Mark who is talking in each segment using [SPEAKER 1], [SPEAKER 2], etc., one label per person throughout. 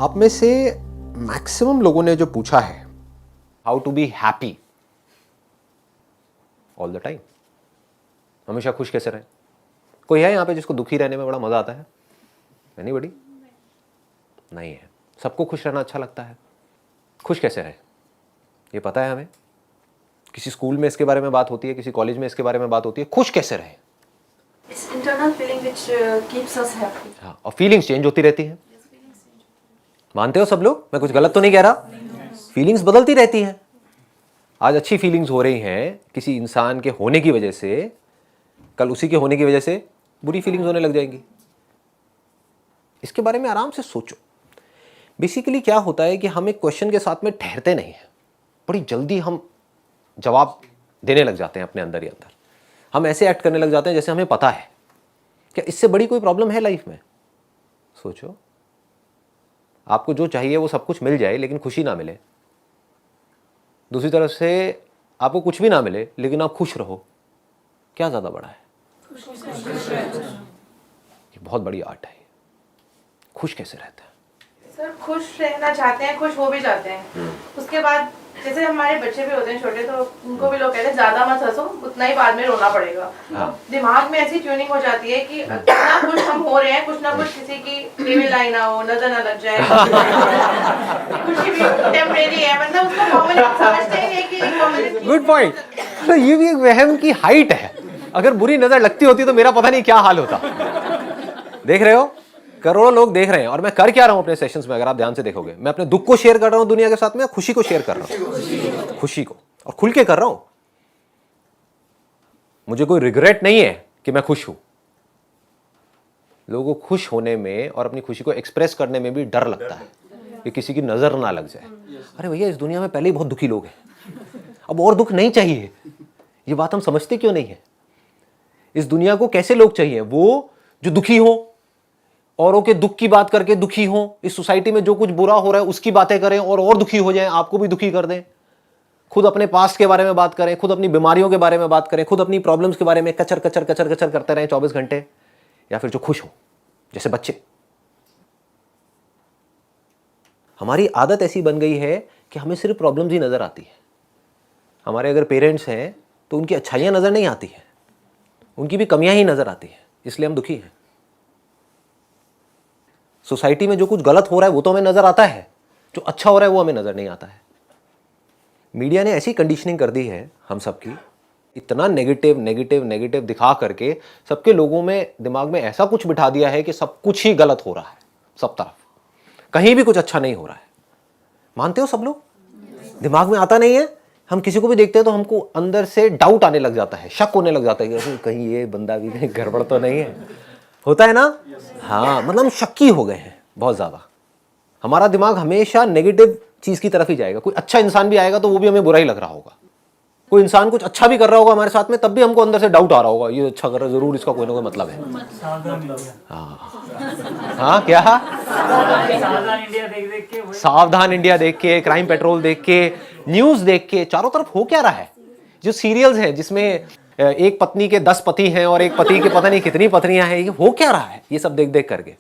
[SPEAKER 1] आप में से मैक्सिमम लोगों ने जो पूछा है how to be happy all the time, हमेशा खुश कैसे रहे। कोई है यहाँ पे जिसको दुखी रहने में बड़ा मजा आता है? एनीबॉडी? नहीं है। सबको खुश रहना अच्छा लगता है। खुश कैसे रहे ये पता है हमें। किसी स्कूल में इसके बारे में बात होती है, किसी कॉलेज में इसके बारे में बात होती है। खुश कैसे रहे?
[SPEAKER 2] It's internal feeling which keeps us happy.
[SPEAKER 1] हाँ, और फीलिंग्स चेंज होती रहती हैं। मानते हो सब लोग? मैं कुछ गलत तो नहीं कह रहा? फीलिंग्स बदलती रहती हैं। आज अच्छी फीलिंग्स हो रही हैं किसी इंसान के होने की वजह से, कल उसी के होने की वजह से बुरी फीलिंग्स होने लग जाएंगी। इसके बारे में आराम से सोचो। बेसिकली क्या होता है कि हम एक क्वेश्चन के साथ में ठहरते नहीं हैं, बड़ी जल्दी हम जवाब देने लग जाते हैं अपने अंदर ही अंदर। हम ऐसे एक्ट करने लग जाते हैं जैसे हमें पता है। क्या इससे बड़ी कोई प्रॉब्लम है लाइफ में? सोचो, आपको जो चाहिए वो सब कुछ मिल जाए लेकिन खुशी ना मिले, दूसरी तरफ से आपको कुछ भी ना मिले लेकिन आप खुश रहो, क्या ज्यादा बड़ा है? ये बहुत बड़ी आर्ट है। खुश कैसे रहते हैं?
[SPEAKER 2] सर खुश रहना चाहते हैं, खुश हो भी जाते हैं। उसके बाद जैसे हमारे बच्चे भी होते हैं छोटे, तो उनको भी लोग कहते हैं ज्यादा मत हंसो, उतना ही बाद में रोना पड़ेगा।
[SPEAKER 1] हाँ।
[SPEAKER 2] दिमाग में ऐसी ट्यूनिंग हो जाती है कि इतना खुश हम हो रहे हैं, कुछ ना कुछ किसी की टेबल लाई ना हो, नजर ना लग जाए। खुशी भी टेम्परेरी है, मतलब उसको कॉमन समझते ही नहीं कि कॉमन।
[SPEAKER 1] Good point. तो ये भी एक वहम की हाइट है। अगर बुरी नजर लगती होती तो मेरा पता नहीं क्या हाल होता। देख रहे हो, करोड़ों लोग देख रहे हैं और मैं कर क्या रहा हूं अपने सेशंस में? अगर आप ध्यान से देखोगे, मैं अपने दुख को शेयर कर रहा हूं दुनिया के साथ में, खुशी को शेयर कर रहा हूं। खुशी को, और खुल के कर रहा हूं। मुझे कोई रिग्रेट नहीं है कि मैं खुश हूं। लोगों को खुश होने में और अपनी खुशी को एक्सप्रेस करने में भी डर लगता है कि किसी की नजर ना लग जाए। अरे भैया, इस दुनिया में पहले ही बहुत दुखी लोग हैं, अब और दुख नहीं चाहिए। ये बात हम समझते क्यों नहीं है? इस दुनिया को कैसे लोग चाहिए? वो जो दुखी हो, औरों के दुख की बात करके दुखी हो, इस सोसाइटी में जो कुछ बुरा हो रहा है उसकी बातें करें और दुखी हो जाएं, आपको भी दुखी कर दें। खुद अपने पास्ट के बारे में बात करें, खुद अपनी बीमारियों के बारे में बात करें, खुद अपनी प्रॉब्लम्स के बारे में कचर कचर कचर कचर करते रहें 24 घंटे। या फिर जो खुश हो, जैसे बच्चे। हमारी आदत ऐसी बन गई है कि हमें सिर्फ प्रॉब्लम्स ही नजर आती है। हमारे अगर पेरेंट्स हैं तो उनकी अच्छाइयां नजर नहीं आती है, उनकी भी कमियां ही नजर आती है, इसलिए हम दुखी हैं। सोसाइटी में जो कुछ गलत हो रहा है वो तो हमें नजर आता है, जो अच्छा हो रहा है वो हमें नजर नहीं आता है। मीडिया ने ऐसी कंडीशनिंग कर दी है हम सबकी, इतना नेगेटिव नेगेटिव नेगेटिव दिखा करके सबके लोगों में दिमाग में ऐसा कुछ बिठा दिया है कि सब कुछ ही गलत हो रहा है, सब तरफ कहीं भी कुछ अच्छा नहीं हो रहा है। मानते हो सब लोग? दिमाग में आता नहीं है। हम किसी को भी देखते हैं तो हमको अंदर से डाउट आने लग जाता है, शक होने लग जाता है कि कहीं ये बंदा भी कहीं गड़बड़ तो नहीं है। होता है ना? हाँ, मतलब हम शक्की हो गए हैं बहुत ज्यादा। हमारा दिमाग हमेशा नेगेटिव चीज की तरफ ही जाएगा। कोई अच्छा इंसान भी आएगा तो वो भी हमें बुरा ही लग रहा होगा। कोई इंसान कुछ अच्छा भी कर रहा होगा हमारे साथ में, तब भी हमको अंदर से डाउट आ रहा होगा, ये अच्छा कर रहा है, जरूर इसका कोई ना कोई मतलब है। हाँ क्या? सावधान इंडिया देख के, क्राइम पेट्रोल देख के, न्यूज देख के, चारों तरफ हो क्या रहा है? जो सीरियल्स हैं जिसमें एक पत्नी के 10 पति हैं और एक पति के पता नहीं कितनी पत्नियां हैं, ये हो क्या रहा है? ये सब देख देख करके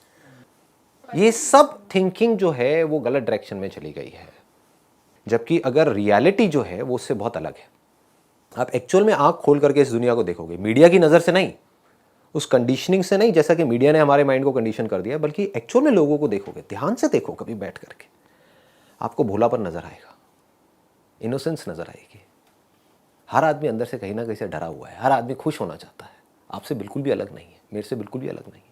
[SPEAKER 1] ये सब थिंकिंग जो है वो गलत डायरेक्शन में चली गई है। जबकि अगर रियलिटी जो है वो उससे बहुत अलग है। आप एक्चुअल में आंख खोल करके इस दुनिया को देखोगे, मीडिया की नजर से नहीं, उस कंडीशनिंग से नहीं जैसा कि मीडिया ने हमारे माइंड को कंडीशन कर दिया, बल्कि एक्चुअल में लोगों को देखोगे, ध्यान से देखो कभी बैठ करके, आपको भोलापन नजर आएगा, इनोसेंस नजर आएगी। हर आदमी अंदर से कहीं ना कहीं से डरा हुआ है। हर आदमी खुश होना चाहता है। आपसे बिल्कुल भी अलग नहीं है, मेरे से बिल्कुल भी अलग नहीं है।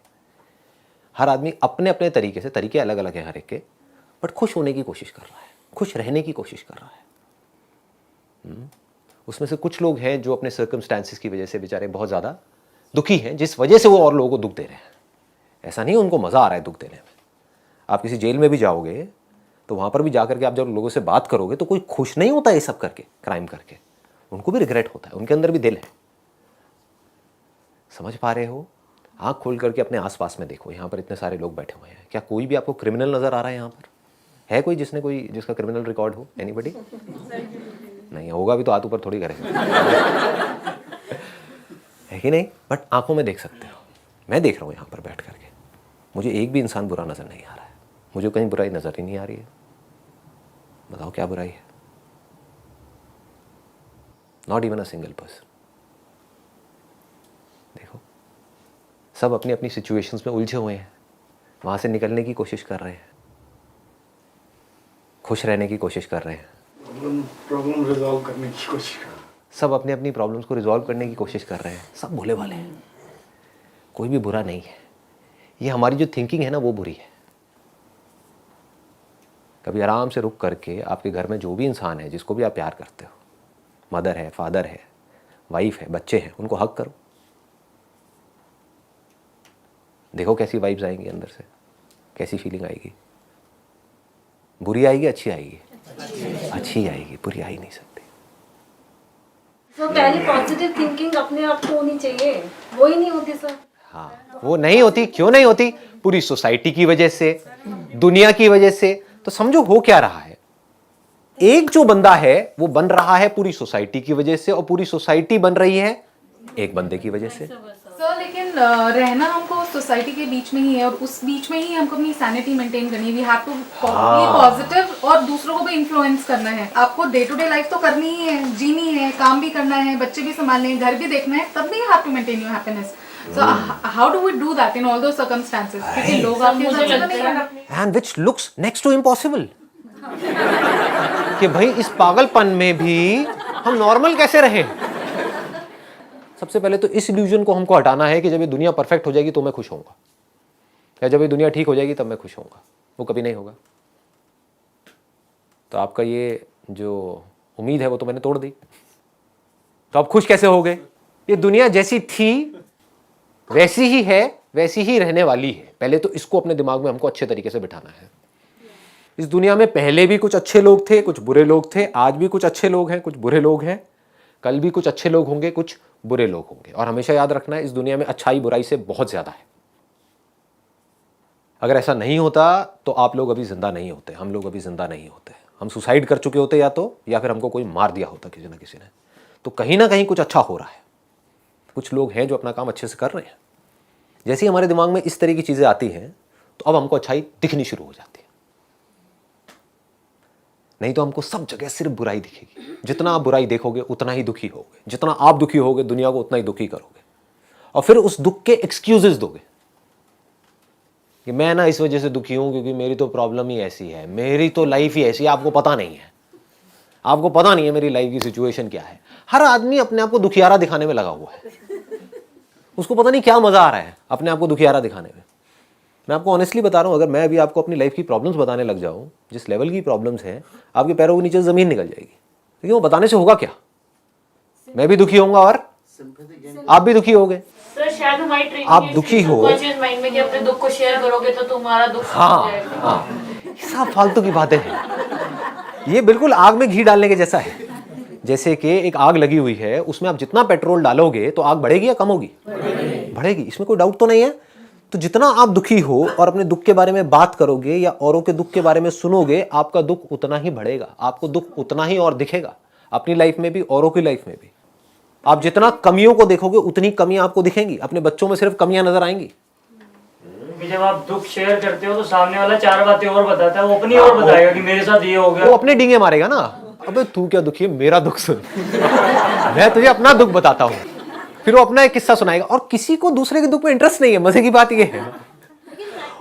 [SPEAKER 1] हर आदमी अपने अपने तरीके से, तरीके अलग अलग हैं हर एक के, बट खुश होने की कोशिश कर रहा है, खुश रहने की कोशिश कर रहा है। उसमें से कुछ लोग हैं जो अपने सर्कमस्टांसिस की वजह से बेचारे बहुत ज़्यादा दुखी हैं, जिस वजह से वो और लोगों को दुख दे रहे हैं। ऐसा नहीं उनको मज़ा आ रहा है दुख देने में। आप किसी जेल में भी जाओगे तो वहाँ पर भी जा करके आप जब लोगों से बात करोगे तो कोई खुश नहीं होता ये सब करके, क्राइम करके। उनको भी रिग्रेट होता है, उनके अंदर भी दिल है। समझ पा रहे हो? आँख खोल करके अपने आसपास में देखो, यहाँ पर इतने सारे लोग बैठे हुए हैं, क्या कोई भी आपको क्रिमिनल नज़र आ रहा है? यहाँ पर है कोई जिसका क्रिमिनल रिकॉर्ड हो? एनीबडी? नहीं होगा भी तो हाथ ऊपर थोड़ी करेगा। है कि नहीं? बट आंखों में देख सकते हो। मैं देख रहा हूँ यहाँ पर बैठ करके, मुझे एक भी इंसान बुरा नजर नहीं आ रहा है। मुझे कहीं बुराई नजर ही नहीं आ रही है। बताओ क्या बुराई है? Not even a single person. देखो, सब अपनी अपनी सिचुएशंस में उलझे हुए हैं, वहां से निकलने की कोशिश कर रहे हैं, खुश रहने की कोशिश कर रहे हैं,
[SPEAKER 3] प्रॉब्लम रिजॉल्व करने की कोशिश कर रहे हैं।
[SPEAKER 1] सब अपनी अपनी प्रॉब्लम्स को रिजॉल्व करने की कोशिश कर रहे हैं। सब भोले वाले हैं, कोई भी बुरा नहीं है। ये हमारी जो थिंकिंग है ना, वो बुरी है। कभी आराम से रुक करके आपके घर में जो भी इंसान है, जिसको भी आप प्यार करते हो, मदर है, फादर है, वाइफ है, बच्चे हैं, उनको हक करो। देखो कैसी वाइब्स आएंगी अंदर से, कैसी फीलिंग आएगी। बुरी आएगी, अच्छी आएगी? अच्छी आएगी, बुरी आ ही नहीं सकती।
[SPEAKER 4] तो पहले पॉजिटिव थिंकिंग अपने आप को होनी चाहिए, वो ही नहीं होती सर।
[SPEAKER 1] हाँ, वो नहीं होती। क्यों नहीं होती? पूरी सोसाइटी की वजह से, दुनिया की वजह से। तो समझो हो क्या रहा है, एक जो बंदा है वो बन रहा है पूरी सोसाइटी की वजह से, और पूरी सोसाइटी बन रही है एक बंदे की वजह से।
[SPEAKER 5] सर लेकिन रहना हमको सोसाइटी के बीच में ही है, और उस बीच में ही हमको अपनी सैनिटी मेंटेन करनी है। We have to be positive और दूसरों को भी इन्फ्लुएंस करना है। आपको डे टू डे लाइफ तो करनी ही है, जीनी है, काम भी करना है, बच्चे भी संभालने हैं, घर भी देखना है, तब भी you have to maintain your happiness. So how do we do that in all those circumstances? क्योंकि लोग आपके साथ तो नहीं है।
[SPEAKER 1] And which looks next to impossible, कि भाई इस पागलपन में भी हम नॉर्मल कैसे रहें। सबसे पहले तो इस इल्यूजन को हमको हटाना है कि जब ये दुनिया परफेक्ट हो जाएगी तो मैं खुश होऊंगा, या जब ये दुनिया ठीक हो जाएगी तब मैं खुश होऊंगा। वो कभी नहीं होगा। तो आपका ये जो उम्मीद है वो तो मैंने तोड़ दी। तो आप खुश कैसे हो गए? ये दुनिया जैसी थी वैसी ही है, वैसी ही रहने वाली है। पहले तो इसको अपने दिमाग में हमको अच्छे तरीके से बिठाना है। इस दुनिया में पहले भी कुछ अच्छे लोग थे, कुछ बुरे लोग थे, आज भी कुछ अच्छे लोग हैं, कुछ बुरे लोग हैं, कल भी कुछ अच्छे लोग होंगे, कुछ बुरे लोग होंगे। और हमेशा याद रखना है, इस दुनिया में अच्छाई बुराई से बहुत ज्यादा है। अगर ऐसा नहीं होता तो आप लोग अभी जिंदा नहीं होते, हम लोग अभी जिंदा नहीं होते। हम सुसाइड कर चुके होते या फिर हमको कोई मार दिया होता किसी ना किसी ने। तो कहीं ना कहीं कुछ अच्छा हो रहा है। कुछ लोग हैं जो अपना काम अच्छे से कर रहे हैं। जैसे ही हमारे दिमाग में इस तरह की चीजें आती हैं तो अब हमको अच्छाई दिखनी शुरू हो जाती है। नहीं तो हमको सब जगह सिर्फ बुराई दिखेगी। जितना आप बुराई देखोगे उतना ही दुखी होगे, जितना आप दुखी होगे दुनिया को उतना ही दुखी करोगे, और फिर उस दुख के एक्सक्यूजेस दोगे कि मैं ना इस वजह से दुखी हूं क्योंकि मेरी तो प्रॉब्लम ही ऐसी है, मेरी तो लाइफ ही ऐसी है। आपको पता नहीं है, आपको पता नहीं है मेरी लाइफ की सिचुएशन क्या है। हर आदमी अपने आप को दुखियारा दिखाने में लगा हुआ है। उसको पता नहीं क्या मजा आ रहा है अपने आप को दुखियारा दिखाने में। मैं आपको ऑनेस्टली बता रहा हूं, अगर मैं अभी आपको अपनी लाइफ की प्रॉब्लम्स बताने लग जाऊं, जिस लेवल की प्रॉब्लम्स हैं, आपके पैरों के नीचे जमीन निकल जाएगी। लेकिन वो बताने से होगा क्या? मैं भी दुखी होऊंगा और आप भी दुखी होगे।
[SPEAKER 4] सर शायद हमारी ट्रेनिंग
[SPEAKER 1] आप दुखी हो,
[SPEAKER 4] माइंड में कि अपने दुख को शेयर करोगे तो तुम्हारा दुख
[SPEAKER 1] हाँ हाँ, ये सब फालतू की बातें हैं। ये बिल्कुल आग में घी डालने के जैसा है। जैसे कि एक आग लगी हुई है, उसमें आप जितना पेट्रोल डालोगे तो आग बढ़ेगी या कम होगी? बढ़ेगी। इसमें कोई डाउट तो नहीं है। तो जितना आप दुखी हो और अपने दुख के बारे में बात करोगे या औरों के दुख के बारे में सुनोगे, आपका दुख उतना ही बढ़ेगा, आपको दुख उतना ही और दिखेगा, अपनी लाइफ में भी औरों की लाइफ में भी। आप जितना कमियों को देखोगे उतनी कमियां आपको दिखेंगी। अपने बच्चों में सिर्फ कमियां नजर आएंगी।
[SPEAKER 6] जब आप दुख शेयर करते हो तो सामने वाला चार बातें और बताता है, वो अपनी और बताएगा कि मेरे साथ ये हो गया।
[SPEAKER 1] वो अपने डींगे मारेगा ना, अबे तू क्या दुखी है, मेरा दुख सुन। मैं तुझे अपना दुख बताता हूँ। फिर वो अपना एक किस्सा सुनाएगा। और किसी को दूसरे के दुख में इंटरेस्ट नहीं है। मजे की बात ये है,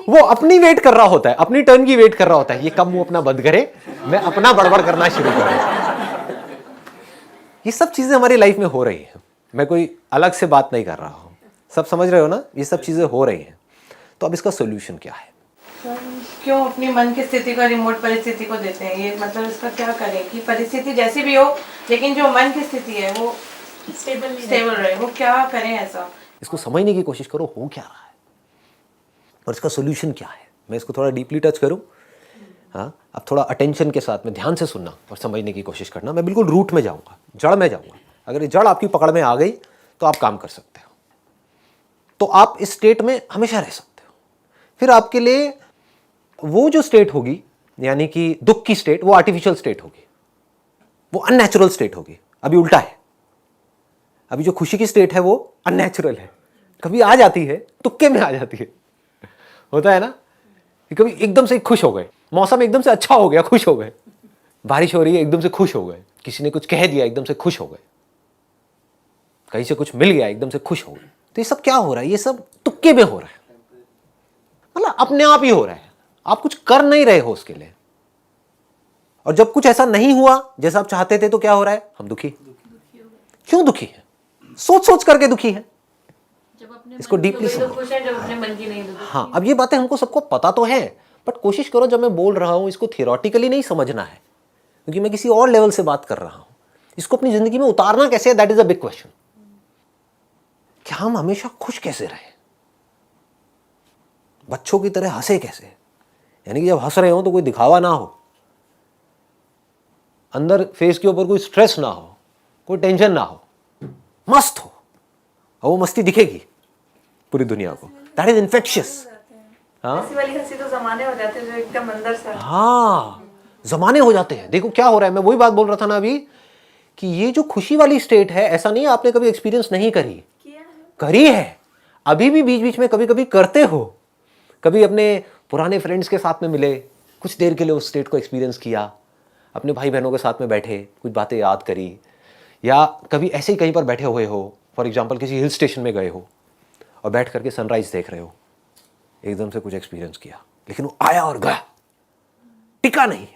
[SPEAKER 1] वो अपनी वेट कर रहा होता है, अपनी टर्न की वेट कर रहा होता है। ये कब मुंह अपना बंद करे, मैं अपना बड़बड़ करना शुरू करूं। ये सब चीजें हमारी लाइफ में हो रही है। मैं कोई अलग से बात नहीं कर रहा हूं, सब समझ रहे हो ना? ये सब चीजें हो रही हैं। तो अब इसका सोल्यूशन क्या है?
[SPEAKER 2] क्यों अपनी मन की स्थिति का रिमोट परिस्थिति को देते हैं? ये मतलब इसका क्या करें कि परिस्थिति जैसी भी हो लेकिन जो मन की स्थिति है वो स्टेबल रहे। वो क्या करें ऐसा?
[SPEAKER 1] इसको समझने की कोशिश करो, हो क्या रहा है और इसका सोल्यूशन क्या है। मैं इसको थोड़ा डीपली टच करूं। हाँ, अब थोड़ा अटेंशन के साथ में ध्यान से सुनना और समझने की कोशिश करना। मैं बिल्कुल रूट में जाऊंगा, जड़ में जाऊंगा। अगर ये जड़ आपकी पकड़ में आ गई तो आप काम कर सकते हो। तो आप इस स्टेट में हमेशा रह सकते हो। फिर आपके लिए वो जो स्टेट होगी, यानी कि दुख की स्टेट, वो आर्टिफिशियल स्टेट होगी, वो अननेचुरल स्टेट होगी। अभी उल्टा है। अभी जो खुशी की स्टेट है वो अननेचुरल है। कभी आ जाती है, तुक्के में आ जाती है, होता है ना। कभी एकदम से खुश हो गए, मौसम एकदम से अच्छा हो गया, खुश हो गए, बारिश हो रही है एकदम से खुश हो गए, किसी ने कुछ कह दिया एकदम से खुश हो गए, कहीं से कुछ मिल गया एकदम से खुश हो गए। तो ये सब क्या हो रहा है? ये सब तुक्के में हो रहा है, मतलब अपने आप ही हो रहा है, आप कुछ कर नहीं रहे हो उसके लिए। और जब कुछ ऐसा नहीं हुआ जैसा आप चाहते थे तो क्या हो रहा है? हम दुखी। क्यों दुखी है? सोच सोच करके दुखी है। इसको डीपली समझो।
[SPEAKER 4] खुश है जब अपने मन की नहीं दुखी।
[SPEAKER 1] हाँ, अब ये बातें हमको सबको पता तो है, बट कोशिश करो जब मैं बोल रहा हूं इसको थियोरटिकली नहीं समझना है, क्योंकि मैं किसी और लेवल से बात कर रहा हूं। इसको अपनी जिंदगी में उतारना कैसे है, that is a big question. क्या हम हमेशा खुश कैसे रहे, बच्चों की तरह हंसे कैसे, यानी कि जब हंस रहे हो तो कोई दिखावा ना हो, अंदर फेस के ऊपर कोई स्ट्रेस ना हो, कोई टेंशन ना हो, मस्त हो, और वो मस्ती दिखेगी पूरी दुनिया को। That is infectious. हाँ,
[SPEAKER 2] ऐसी वाली हंसी तो जमाने हो जाते हैं जो एकदम अंदर से।
[SPEAKER 1] हाँ, जमाने हो जाते हैं। देखो क्या हो रहा है, मैं वही बात बोल रहा था ना अभी, कि ये जो खुशी वाली स्टेट है, ऐसा नहीं है आपने कभी एक्सपीरियंस नहीं करी, करी है, अभी भी बीच बीच में कभी कभी करते हो। कभी अपने पुराने फ्रेंड्स के साथ में मिले, कुछ देर के लिए उस स्टेट को एक्सपीरियंस किया, अपने भाई बहनों के साथ में बैठे, कुछ बातें याद करी, या कभी ऐसे ही कहीं पर बैठे हुए हो, फॉर एग्जाम्पल किसी हिल स्टेशन में गए हो और बैठ करके सनराइज देख रहे हो, एकदम से कुछ एक्सपीरियंस किया, लेकिन वो आया और गया, टिका नहीं।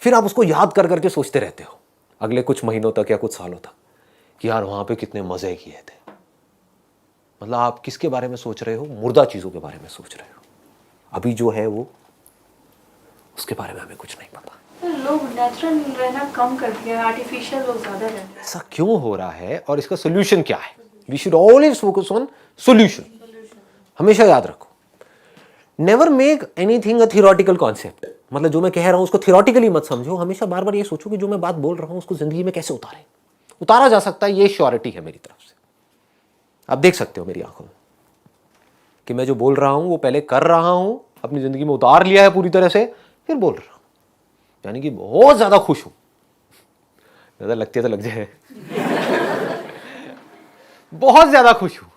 [SPEAKER 1] फिर आप उसको याद कर करके सोचते रहते हो अगले कुछ महीनों तक या कुछ सालों तक कि यार वहां पे कितने मजे किए थे। मतलब आप किसके बारे में सोच रहे हो? मुर्दा चीजों के बारे में सोच रहे हो। अभी जो है वो, उसके बारे में हमें कुछ नहीं पता।
[SPEAKER 2] लोग नेचुरल रहना कम कर दिया, आर्टिफिशियल लोग ज्यादा रहते हैं।
[SPEAKER 1] ऐसा क्यों हो रहा है और इसका सोल्यूशन क्या है? We should always focus on solution. हमेशा याद रखो, never make anything a theoretical concept. मतलब जो मैं कह रहा हूं उसको थियोरटिकली मत समझो, हमेशा बार बार ये सोचो कि जो मैं बात बोल रहा हूं उसको जिंदगी में कैसे उतारा जा सकता है। ये श्योरिटी है मेरी तरफ से। आप देख सकते हो मेरी आंखों में कि मैं जो बोल रहा हूं वो पहले कर रहा हूं, अपनी जिंदगी में उतार लिया है पूरी तरह से, फिर बोल रहा हूं, यानी कि बहुत ज्यादा खुश हूं। ज्यादा लगती है तो लग जाए। बहुत ज्यादा खुश हूं,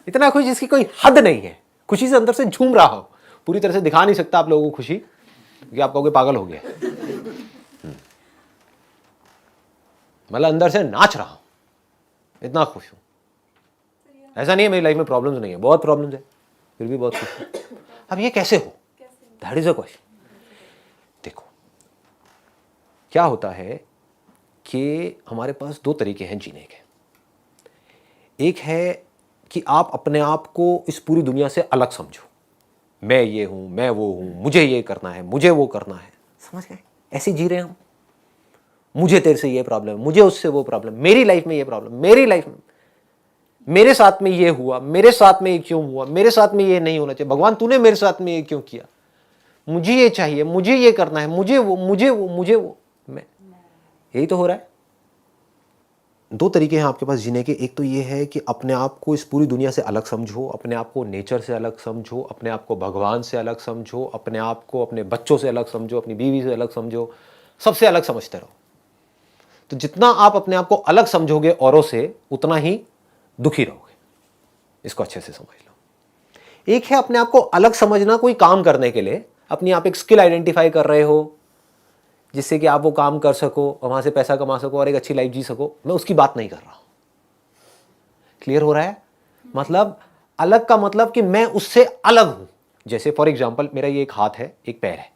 [SPEAKER 1] इतना खुश जिसकी कोई हद नहीं है, खुशी से अंदर से झूम रहा हो। पूरी तरह से दिखा नहीं सकता आप लोगों को खुशी, क्योंकि आप कहोगे पागल हो गया। मतलब अंदर से नाच रहा हूं, इतना खुश हूं। ऐसा नहीं है मेरी लाइफ में प्रॉब्लम्स नहीं है, बहुत प्रॉब्लम्स है, फिर भी बहुत खुश हूं। अब ये कैसे हो? That is a question. देखो क्या होता है कि हमारे पास दो तरीके हैं जीने के। एक है कि आप अपने आप को इस पूरी दुनिया से अलग समझो, मैं ये हूं, मैं वो हूं, मुझे ये करना है, मुझे वो करना है। समझ गए? ऐसे जी रहे हैं हम। मुझे तेरे से ये प्रॉब्लम, मुझे उससे वो प्रॉब्लम, मेरी लाइफ में ये प्रॉब्लम, मेरी लाइफ में, मेरे साथ में ये हुआ, मेरे साथ में ये क्यों हुआ, मेरे साथ में ये नहीं होना चाहिए, भगवान तूने मेरे साथ में ये क्यों किया, मुझे ये चाहिए, मुझे ये करना है, मुझे वो, मुझे वो, मुझे वो, मैं। यही तो हो रहा है। दो तरीके हैं आपके पास जीने के। एक तो ये है कि अपने आप को इस पूरी दुनिया से अलग समझो, अपने आप को नेचर से अलग समझो, अपने आप को भगवान से अलग समझो, अपने आप को अपने बच्चों से अलग समझो, अपनी बीवी से अलग समझो, सबसे अलग समझते रहो। तो जितना आप अपने आप को अलग समझोगे औरों से, उतना ही दुखी रहोगे। इसको अच्छे से समझ लो। एक है अपने आप को अलग समझना कोई काम करने के लिए, अपनी आप एक स्किल आइडेंटिफाई कर रहे हो जिससे कि आप वो काम कर सको और वहां से पैसा कमा सको और एक अच्छी लाइफ जी सको। मैं उसकी बात नहीं कर रहा हूं। क्लियर हो रहा है? मतलब अलग का मतलब कि मैं उससे अलग हूं। जैसे फॉर एग्जांपल मेरा ये एक हाथ है, एक पैर है,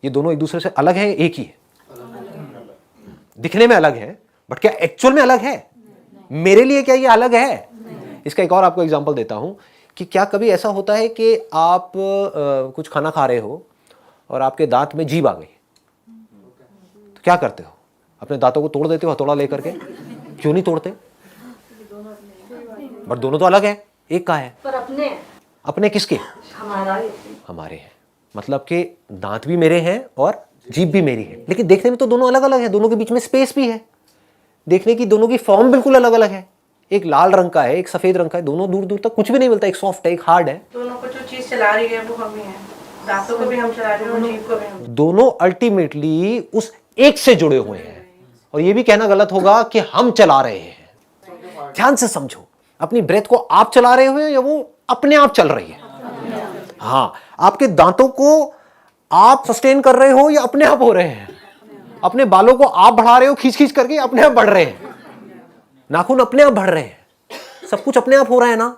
[SPEAKER 1] ये दोनों एक दूसरे से अलग है, एक ही है। दिखने में अलग है, बट क्या एक्चुअल में अलग है? मेरे लिए क्या ये अलग है? इसका एक और आपको एग्जांपल देता हूं कि क्या कभी ऐसा होता है कि आप कुछ खाना खा रहे हो और आपके दांत में जीभ आ गई, तो क्या करते हो? अपने दांतों को तोड़ देते हो हथौड़ा लेकर के? क्यों नहीं तोड़ते? बट दोनों तो अलग है, एक का है।
[SPEAKER 4] पर
[SPEAKER 1] अपने किसके? हमारे हैं। मतलब कि दांत भी मेरे हैं और जीभ भी मेरी है, लेकिन देखने में तो दोनों अलग अलग है। दोनों के बीच में स्पेस भी है, देखने की दोनों की फॉर्म बिल्कुल अलग अलग है। एक लाल रंग का है, एक सफेद रंग का है, दोनों दूर दूर तक कुछ भी नहीं मिलता। एक सॉफ्ट है, एक हार्ड है।
[SPEAKER 2] दोनों को जो चीज चला रही है वो हम ही हैं, दांतों को भी हम चला रहे हैं, जीभ को भी हम।
[SPEAKER 1] दोनों अल्टीमेटली उस एक से जुड़े हुए हैं। और ये भी कहना गलत होगा कि हम चला रहे हैं। ध्यान से समझो, अपनी ब्रेथ को आप चला रहे हो या वो अपने आप चल रही है? हाँ, आपके दांतों को आप सस्टेन कर रहे हो या अपने आप हो रहे हैं? अपने बालों को आप बढ़ा रहे हो खींच खींच करके, अपने आप बढ़ रहे हैं। नाखून अपने आप बढ़ रहे हैं, सब कुछ अपने आप हो रहा है ना।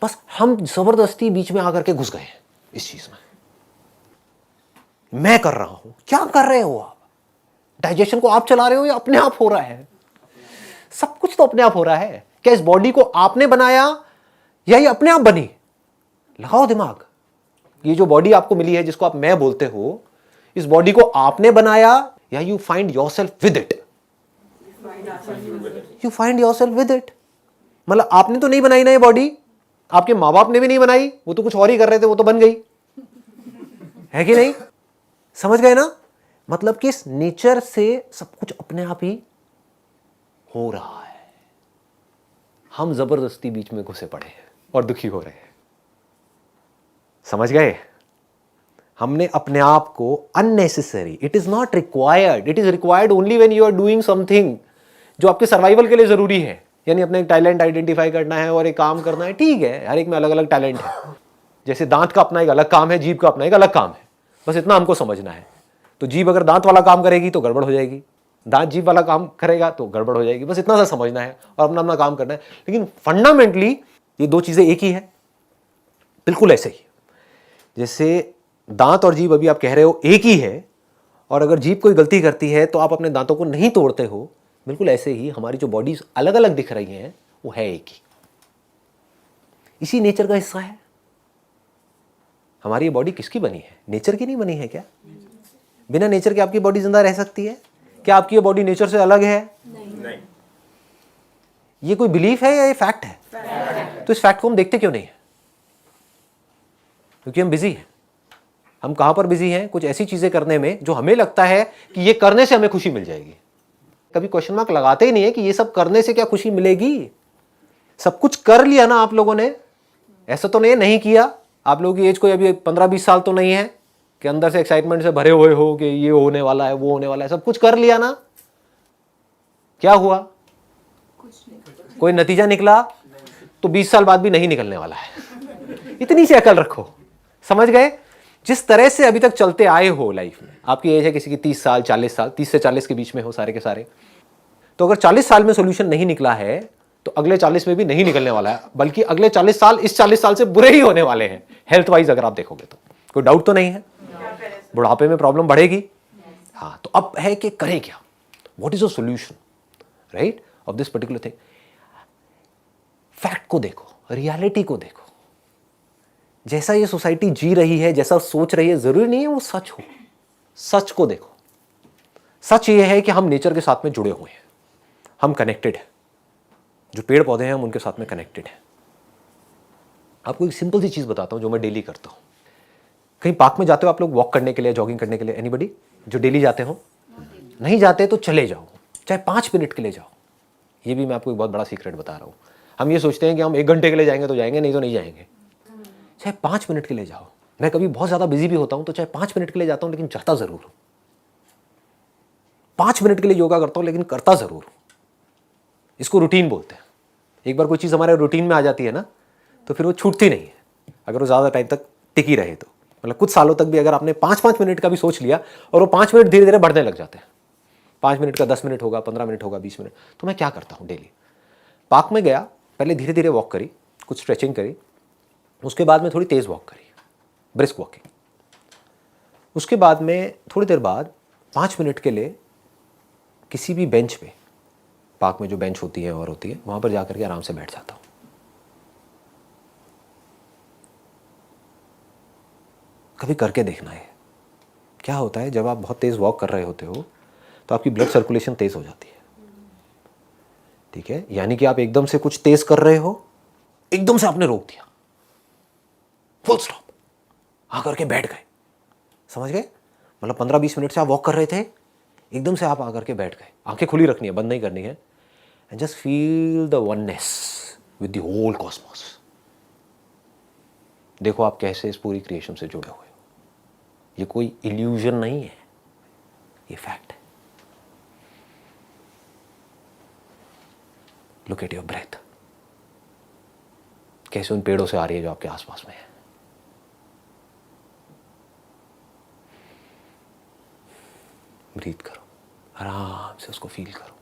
[SPEAKER 1] बस हम जबरदस्ती बीच में आकर के घुस गए हैं इस चीज में। मैं कर रहा हूं, क्या कर रहे हो आप? डाइजेशन को आप चला रहे हो या अपने आप हो रहा है? सब कुछ तो अपने आप हो रहा है। क्या इस बॉडी को आपने बनाया या ये अपने आप बनी? लगाओ दिमाग। ये जो बॉडी आपको मिली है, जिसको आप मैं बोलते हो, इस बॉडी को आपने बनाया या you find yourself with it? You find yourself with it. मतलब आपने तो नहीं बनाई ना ये बॉडी, आपके माँ बाप ने भी नहीं बनाई, वो तो कुछ और ही कर रहे थे, वो तो बन गई है कि नहीं? समझ गए ना? मतलब कि इस नेचर से सब कुछ अपने आप ही हो रहा है। हम जबरदस्ती बीच में घुसे पड़े हैं और दुखी हो रहे हैं। समझ गए? हमने अपने आप को unnecessary, it is not required, it is required only when you are doing something जो आपके सर्वाइवल के लिए जरूरी है। यानी अपने एक टैलेंट आइडेंटिफाई करना है और एक काम करना है, ठीक है, हर एक में अलग अलग टैलेंट है। जैसे दांत का अपना एक अलग काम है, जीभ का अपना एक अलग काम है, बस इतना हमको समझना है। तो जीभ अगर दांत वाला काम करेगी तो गड़बड़ हो जाएगी, दांत जीभ वाला काम करेगा तो गड़बड़ हो जाएगी। बस इतना सा समझना है और अपना अपना काम करना है। लेकिन फंडामेंटली ये दो चीजें एक ही है, बिल्कुल ऐसे ही। जैसे दांत और जीभ अभी आप कह रहे हो एक ही है, और अगर जीभ कोई गलती करती है तो आप अपने दांतों को नहीं तोड़ते हो, बिल्कुल ऐसे ही हमारी जो बॉडीज अलग अलग दिख रही हैं वो है एक ही। इसी नेचर का हिस्सा है। हमारी ये बॉडी किसकी बनी है? नेचर की नहीं बनी है क्या? बिना नेचर के आपकी बॉडी जिंदा रह सकती है क्या? आपकी ये बॉडी नेचर से अलग है? नहीं। ये कोई बिलीफ है या ये फैक्ट है? तो इस फैक्ट को हम देखते क्यों नहीं है? क्योंकि हम बिजी हैं। हम कहां पर बिजी हैं? कुछ ऐसी चीजें करने में जो हमें लगता है कि ये करने से हमें खुशी मिल जाएगी। कभी क्वेश्चन मार्क लगाते ही नहीं है कि ये सब करने से क्या खुशी मिलेगी। सब कुछ कर लिया ना आप लोगों ने, ऐसा तो नहीं किया। आप लोगों की एज कोई अभी 15-20 साल तो नहीं है कि अंदर से एक्साइटमेंट से भरे हुए हो कि ये होने वाला है, वो होने वाला है। सब कुछ कर लिया ना, क्या हुआ? कोई नतीजा निकला तो 20 साल बाद भी नहीं निकलने वाला है। इतनी सी अकल रखो। समझ गए? जिस तरह से अभी तक चलते आए हो लाइफ में, आपकी एज है किसी की 30 साल, 40 साल, 30 से 40 के बीच में हो सारे के सारे, तो अगर 40 साल में सोल्यूशन नहीं निकला है तो अगले 40 में भी नहीं निकलने वाला है, बल्कि अगले 40 साल इस 40 साल से बुरे ही होने वाले हैं हेल्थ वाइज। अगर आप देखोगे तो कोई डाउट तो नहीं है, बुढ़ापे में प्रॉब्लम बढ़ेगी। हाँ, तो अब है कि करें क्या? What is the solution, right, of this particular thing? Fact को देखो, रियलिटी को देखो। जैसा ये सोसाइटी जी रही है, जैसा सोच रही है, जरूरी नहीं है वो सच हो। सच को देखो। सच ये है कि हम नेचर के साथ में जुड़े हुए हैं, हम कनेक्टेड हैं। जो पेड़ पौधे हैं हम उनके साथ में कनेक्टेड हैं। आपको एक सिंपल सी चीज बताता हूं जो मैं डेली करता हूं। कहीं पार्क में जाते हो आप लोग वॉक करने के लिए, जॉगिंग करने के लिए? एनीबडी जो डेली जाते हो? नहीं जाते तो चले जाओ, चाहे 5 मिनट के लिए जाओ। ये भी मैं आपको एक बहुत बड़ा सीक्रेट बता रहा हूं। हम ये सोचते हैं कि हम 1 घंटे के लिए जाएंगे तो जाएंगे, नहीं तो नहीं जाएंगे। चाहे 5 मिनट के लिए जाओ। मैं कभी बहुत ज्यादा बिजी भी होता हूं तो चाहे 5 मिनट के लिए जाता हूं, लेकिन जाता जरूर हूं। 5 मिनट के लिए योगा करता हूं लेकिन करता जरूर हूं। इसको रूटीन बोलते हैं। एक बार कोई चीज हमारे रूटीन में आ जाती है ना, तो फिर वो छूटती नहीं है, अगर वो ज्यादा टाइम तक टिकी रहे तो। मतलब कुछ सालों तक भी अगर आपने 5-5 मिनट का भी सोच लिया, और वो 5 मिनट धीरे धीरे बढ़ने लग जाते हैं। 5 मिनट का 10 मिनट होगा, 15 मिनट होगा, 20 मिनट। तो मैं क्या करता हूँ डेली, पार्क में गया, पहले धीरे धीरे वॉक करी, कुछ स्ट्रेचिंग करी, उसके बाद में थोड़ी तेज वॉक करी, ब्रिस्क वॉकिंग। उसके बाद में थोड़ी देर बाद 5 मिनट के लिए किसी भी बेंच पे, पार्क में जो बेंच होती है और होती है, वहां पर जाकर के आराम से बैठ जाता हूं। कभी करके देखना है। क्या होता है जब आप बहुत तेज वॉक कर रहे होते हो तो आपकी ब्लड सर्कुलेशन तेज हो जाती है, ठीक है? यानी कि आप एकदम से कुछ तेज कर रहे हो, एकदम से आपने रोक दिया, फुल स्टॉप, आकर के बैठ गए। समझ गए? मतलब 15-20 मिनट से आप वॉक कर रहे थे, एकदम से आप आकर के बैठ गए। आंखें खुली रखनी है, बंद नहीं करनी है। And just feel the oneness with the whole cosmos. देखो आप कैसे इस पूरी क्रिएशन से जुड़े हुए हो। ये कोई इल्यूजन नहीं है, ये फैक्ट है। लुक एट योर ब्रेथ, कैसे उन पेड़ों से आ रही है जो आपके आसपास में है। ब्रीथ करो, आराम से उसको फील करो।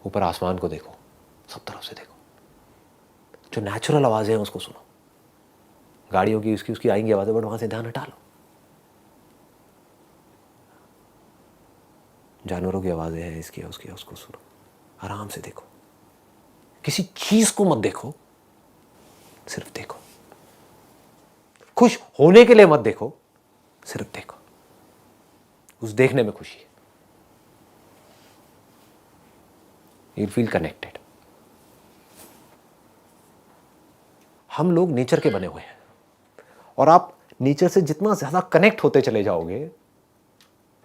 [SPEAKER 1] ऊपर आसमान को देखो, सब तरफ से देखो, जो नेचुरल आवाजें हैं उसको सुनो। गाड़ियों की उसकी आएंगी आवाजें, बट वहां से ध्यान हटा लो। जानवरों की आवाजें हैं, इसकी उसकी, उसको सुनो, आराम से देखो। किसी चीज को मत देखो, सिर्फ देखो। खुश होने के लिए मत देखो, सिर्फ देखो। उस देखने में खुशी है। You feel connected. हम लोग नेचर के बने हुए हैं, और आप नेचर से जितना ज्यादा कनेक्ट होते चले जाओगे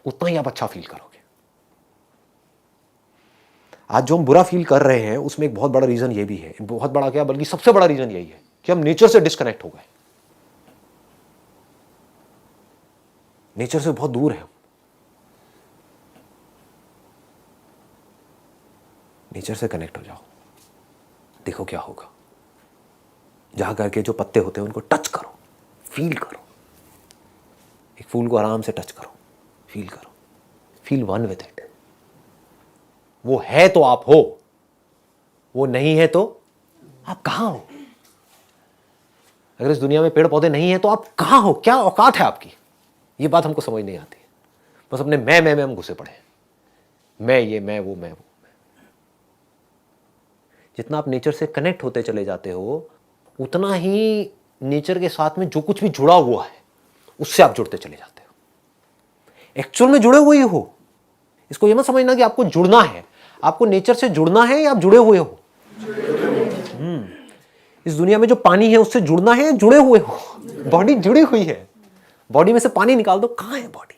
[SPEAKER 1] उतना ही आप अच्छा फील करोगे। आज जो हम बुरा फील कर रहे हैं उसमें एक बहुत बड़ा रीजन ये भी है, बहुत बड़ा क्या बल्कि सबसे बड़ा रीजन यही है कि हम नेचर से डिस्कनेक्ट हो गए। नेचर से बहुत दूर है। नेचर से कनेक्ट हो जाओ, देखो क्या होगा। जा करके जो पत्ते होते हैं उनको टच करो, फील करो। एक फूल को आराम से टच करो, फील करो, फील वन विद इट। वो है तो आप हो, वो नहीं है तो आप कहां हो। अगर इस दुनिया में पेड़ पौधे नहीं है तो आप कहां हो, क्या औकात है आपकी। ये बात हमको समझ नहीं आती है। बस अपने मैं में हम घुसे पड़े हैं। मैं ये, मैं वो, मैं वो। जितना आप नेचर से कनेक्ट होते चले जाते हो उतना ही नेचर के साथ में जो कुछ भी जुड़ा हुआ है उससे आप जुड़ते चले जाते हो। एक्चुअल में जुड़े हुए ही हो। इसको ये मत समझना कि आपको जुड़ना है। आपको नेचर से जुड़ना है या आप जुड़े हुए हो। इस दुनिया में जो पानी है उससे जुड़ना है या जुड़े हुए हो। बॉडी जुड़ी हुई है। बॉडी में से पानी निकाल दो, कहां है बॉडी।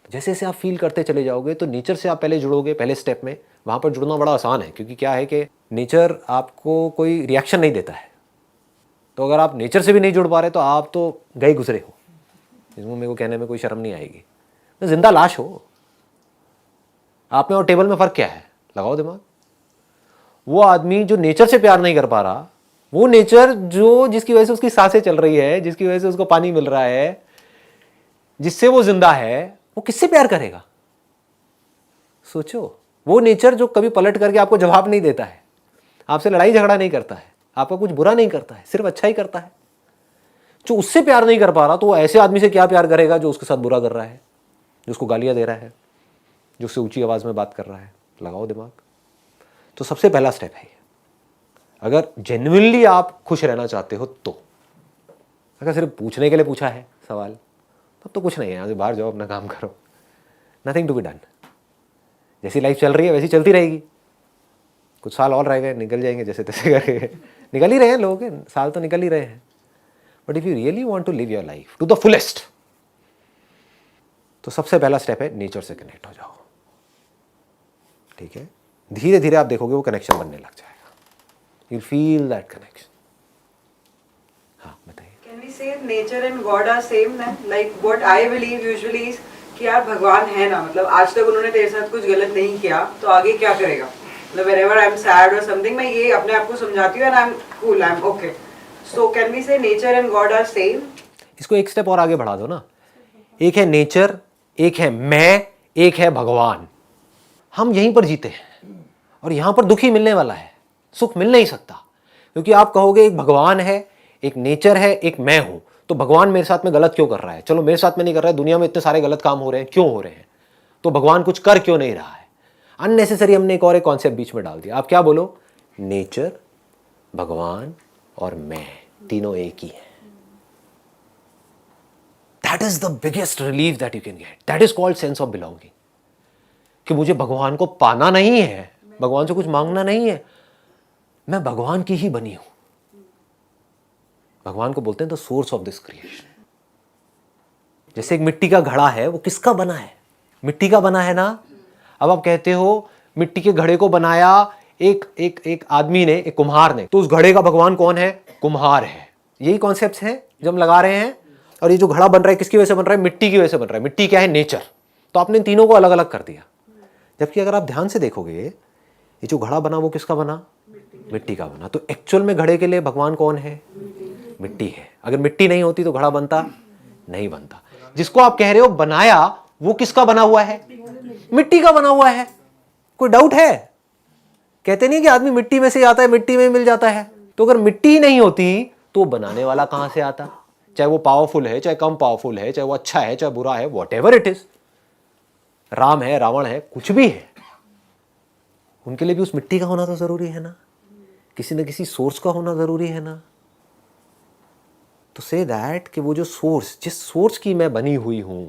[SPEAKER 1] जैसे जैसे आप फील करते चले जाओगे तो नेचर से आप पहले जुड़ोगे। पहले स्टेप में वहां पर जुड़ना बड़ा आसान है, क्योंकि क्या है कि नेचर आपको कोई रिएक्शन नहीं देता है। तो अगर आप नेचर से भी नहीं जुड़ पा रहे तो आप तो गए गुजरे हो। इसमें मेरे को कहने में कोई शर्म नहीं आएगी। तो जिंदा लाश हो। आप में और टेबल में फर्क क्या है, लगाओ दिमाग। वो आदमी जो नेचर से प्यार नहीं कर पा रहा, वो नेचर जो जिसकी वजह से उसकी सांसें चल रही है, जिसकी वजह से उसको पानी मिल रहा है, जिससे वो जिंदा है, वो किससे प्यार करेगा। सोचो। वो नेचर जो कभी पलट करके आपको जवाब नहीं देता है, आपसे लड़ाई झगड़ा नहीं करता है, आपका कुछ बुरा नहीं करता है, सिर्फ अच्छा ही करता है, जो उससे प्यार नहीं कर पा रहा तो वो ऐसे आदमी से क्या प्यार करेगा जो उसके साथ बुरा कर रहा है, जो उसको गालियां दे रहा है, जो उससे ऊंची आवाज में बात कर रहा है। लगाओ दिमाग। तो सबसे पहला स्टेप है ये। अगर जेन्युइनली आप खुश रहना चाहते हो तो, अगर सिर्फ पूछने के लिए पूछा है सवाल तब तो कुछ नहीं है। यहाँ से बाहर जाओ, अपना काम करो, नथिंग टू बी डन। जैसी लाइफ चल रही है वैसी चलती रहेगी। कुछ साल और रह गए, निकल जाएंगे जैसे तैसे करके। निकल ही रहे हैं लोग, साल तो निकल ही रहे हैं। But if you really want to live your life to the fullest, तो सबसे पहला स्टेप है नेचर से कनेक्ट हो जाओ। ठीक है, धीरे धीरे आप देखोगे वो कनेक्शन बनने लग जाएगा। You feel that connection. हाँ बताइए।
[SPEAKER 7] Can we say nature and God are same then? Like what I believe usually is कि यार भगवान है ना, मतलब आज तक उन्होंने तेरे साथ कुछ गलत नहीं किया तो आगे क्या करेगा। मतलब whenever I'm sad or something, मैं ये अपने आप को समझाती हूँ and I'm cool, I'm okay. So can we say nature and God are same?
[SPEAKER 1] इसको एक स्टेप और आगे बढ़ा दो ना। एक है नेचर, एक है मैं, एक है भगवान। हम यहीं पर जीते हैं और यहां पर दुख ही मिलने वाला है, सुख मिल नहीं सकता। क्योंकि आप कहोगे एक भगवान है, एक नेचर है, एक मैं हूं, तो भगवान मेरे साथ में गलत क्यों कर रहा है। चलो मेरे साथ में नहीं कर रहा है, दुनिया में इतने सारे गलत काम हो रहे हैं, क्यों हो रहे हैं, तो भगवान कुछ कर क्यों नहीं रहा है। अननेसेसरी हमने एक और एक कॉन्सेप्ट बीच में डाल दिया। आप क्या बोलो, नेचर, भगवान और मैं तीनों एक ही है। That is the biggest relief that you can get. That is called sense of belonging. कि मुझे भगवान को पाना नहीं है, भगवान से कुछ मांगना नहीं है, मैं भगवान की ही बनी हूं। भगवान को बोलते हैं the source of this creation. जैसे एक मिट्टी का घड़ा है, वो किसका बना है, मिट्टी का बना है ना। अब आप कहते हो मिट्टी के घड़े को बनाया एक आदमी ने, एक कुम्हार ने, तो उस घड़े का भगवान कौन है, कुम्हार है। यही कॉन्सेप्ट है जब हम लगा रहे हैं। और ये जो घड़ा बन रहा है किसकी वजह से बन रहा है, मिट्टी की वजह से बन रहा है। मिट्टी क्या है, नेचर। तो आपने तीनों को अलग अलग कर दिया। जबकि अगर आप ध्यान से देखोगे ये जो घड़ा बना वो किसका बना, मिट्टी का बना। तो एक्चुअल में घड़े के लिए भगवान कौन है, मिट्टी है। अगर मिट्टी नहीं होती तो घड़ा बनता नहीं बनता। जिसको आप कह रहे हो बनाया, वो किसका बना हुआ है? मिट्टी का बना हुआ है। कोई डाउट है? कहते नहीं कि आदमी मिट्टी में से आता है, मिट्टी में मिल जाता है। तो अगर मिट्टी ही नहीं होती तो बनाने वाला कहां से आता? चाहे वो पावरफुल है, चाहे कम पावरफुल है, चाहे वो अच्छा है, चाहे बुरा है, व्हाटएवर इट इज, राम है, रावण है, कुछ भी है, उनके लिए भी उस मिट्टी का होना तो जरूरी है ना, किसी न किसी सोर्स का होना जरूरी है ना। तो से दैट कि वो जो सोर्स, जिस सोर्स की मैं बनी हुई हूं,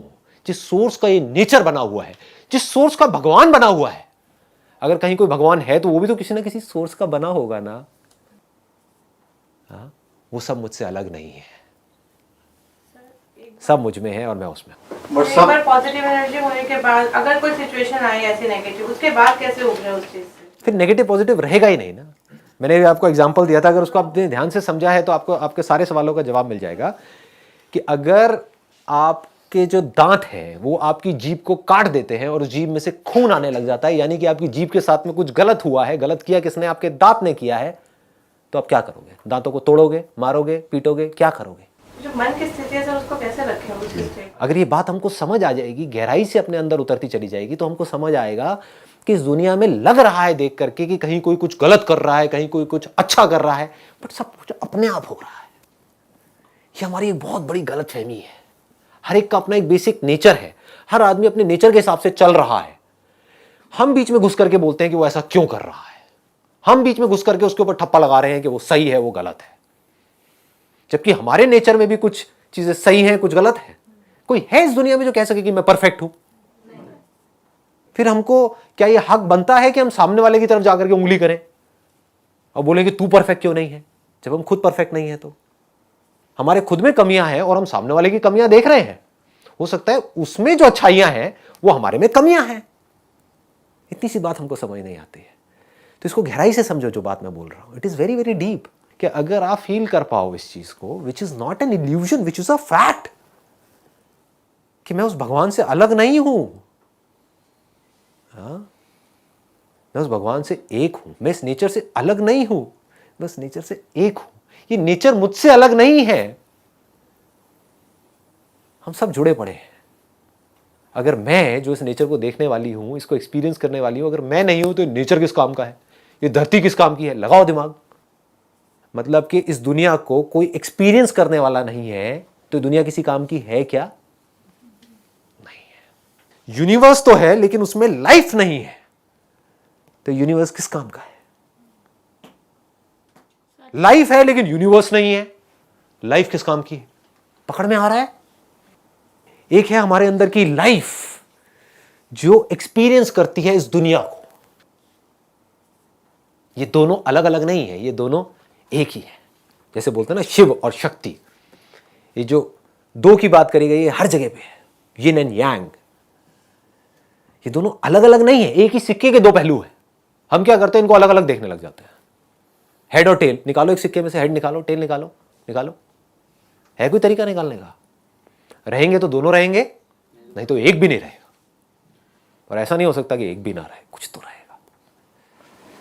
[SPEAKER 1] जिस सोर्स का ये नेचर बना हुआ है, जिस सोर्स का भगवान बना हुआ है, अगर कहीं कोई भगवान है तो वो भी तो किसी न किसी सोर्स का बना होगा ना। हाँ, वो सब मुझसे अलग नहीं है, सब मुझ में है और मैं उसमें हूं।
[SPEAKER 2] एक बार पॉजिटिव एनर्जी होने के बाद अगर कोई सिचुएशन आई ऐसी नेगेटिव, उसके बाद कैसे उभरे उस चीज से?
[SPEAKER 1] फिर नेगेटिव पॉजिटिव रहेगा ही नहीं ना। मैंने भी आपको एग्जांपल दिया था, अगर उसको आपने ध्यान से समझा है तो आपको आपके सारे सवालों का जवाब मिल जाएगा कि अगर आपके जो दांत हैं वो आपकी जीभ को काट देते हैं और उस जीभ में से खून आने लग जाता है, यानी कि आपकी जीभ के साथ में कुछ गलत हुआ है, गलत किया किसने? आपके दांत ने किया है। तो आप क्या करोगे? दांतों को तोड़ोगे, मारोगे, पीटोगे, क्या करोगे?
[SPEAKER 2] जो मन की स्थिति है सर, उसको कैसे रखें उस स्टेट?
[SPEAKER 1] अगर ये बात हमको समझ आ जाएगी, गहराई से अपने अंदर उतरती चली जाएगी, तो हमको समझ आएगा कि इस दुनिया में लग रहा है देख करके कि कहीं कोई कुछ गलत कर रहा है, कहीं कोई कुछ अच्छा कर रहा है, बट सब कुछ अपने आप हो रहा है। ये हमारी एक बहुत बड़ी गलतफहमी है। हर एक का अपना एक बेसिक नेचर है, हर आदमी अपने नेचर के हिसाब से चल रहा है। हम बीच में घुस करके बोलते हैं कि वो ऐसा क्यों कर रहा है, हम बीच में घुस करके उसके ऊपर ठप्पा लगा रहे हैं कि वो सही है, वो गलत है, जबकि हमारे नेचर में भी कुछ चीजें सही हैं, कुछ गलत है। कोई है इस दुनिया में जो कह सके कि मैं परफेक्ट हूं? फिर हमको क्या ये हक बनता है कि हम सामने वाले की तरफ जाकर के उंगली करें और बोले कि तू परफेक्ट क्यों नहीं है, जब हम खुद परफेक्ट नहीं है? तो हमारे खुद में कमियां हैं और हम सामने वाले की कमियां देख रहे हैं। हो सकता है उसमें जो अच्छाइयां हैं वो हमारे में कमियां हैं। इतनी सी बात हमको समझ नहीं आती है। तो इसको गहराई से समझो जो बात मैं बोल रहा हूं, it is very very deep. कि अगर आप फील कर पाओ इस चीज को, which is not an illusion, which is a fact, कि मैं उस भगवान से अलग नहीं हूं, मैं उस भगवान से एक हूं, मैं इस नेचर से अलग नहीं हूं, मैं उस नेचर से एक हूं, ये नेचर मुझसे अलग नहीं है। हम सब जुड़े पड़े हैं। अगर मैं जो इस नेचर को देखने वाली हूं, इसको एक्सपीरियंस करने वाली हूं, अगर मैं नहीं हूं तो नेचर किस काम का है? ये धरती किस काम की है? लगाओ दिमाग। मतलब कि इस दुनिया को कोई एक्सपीरियंस करने वाला नहीं है तो दुनिया किसी काम की है क्या? नहीं है। यूनिवर्स तो है लेकिन उसमें लाइफ नहीं है, तो यूनिवर्स किस काम का है? लाइफ है लेकिन यूनिवर्स नहीं है, लाइफ किस काम की है? पकड़ में आ रहा है? एक है हमारे अंदर की लाइफ जो एक्सपीरियंस करती है इस दुनिया को। ये दोनों अलग अलग नहीं है, ये दोनों एक ही है। जैसे बोलते हैं ना शिव और शक्ति, ये जो दो की बात करी गई है हर जगह पे है, यिन एंड यांग। ये दोनों अलग अलग नहीं है, एक ही सिक्के के दो पहलू है। हम क्या करते हैं, इनको अलग अलग देखने लग जाते हैं। हेड और टेल निकालो, एक सिक्के में से हेड निकालो, टेल निकालो, निकालो। है कोई तरीका निकालने का? रहेंगे तो दोनों रहेंगे, नहीं तो एक भी नहीं रहेगा। और ऐसा नहीं हो सकता कि एक भी ना रहे, कुछ तो रहेगा।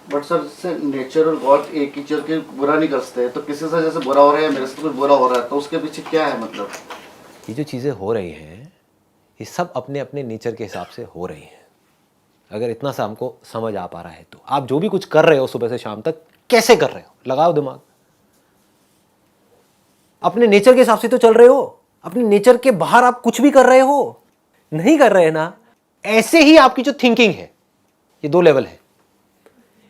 [SPEAKER 8] बट सर, जैसे नेचर और गॉड एक ही चीज के बुरा नहीं कर सकते, तो किसी से जैसे बुरा हो रहा है, मेरे से कुछ बुरा हो रहा है, तो उसके पीछे क्या है? मतलब
[SPEAKER 1] ये जो चीज़ें हो रही हैं ये सब अपने अपने नेचर के हिसाब से हो रही हैं। अगर इतना सा हमको समझ आ पा रहा है तो आप जो भी कुछ कर रहे हो सुबह से शाम तक, कैसे कर रहे हो? लगाओ दिमाग। अपने नेचर के हिसाब से तो चल रहे हो, अपने नेचर के बाहर आप कुछ भी कर रहे हो? नहीं कर रहे ना। ऐसे ही आपकी जो थिंकिंग है, ये दो लेवल है।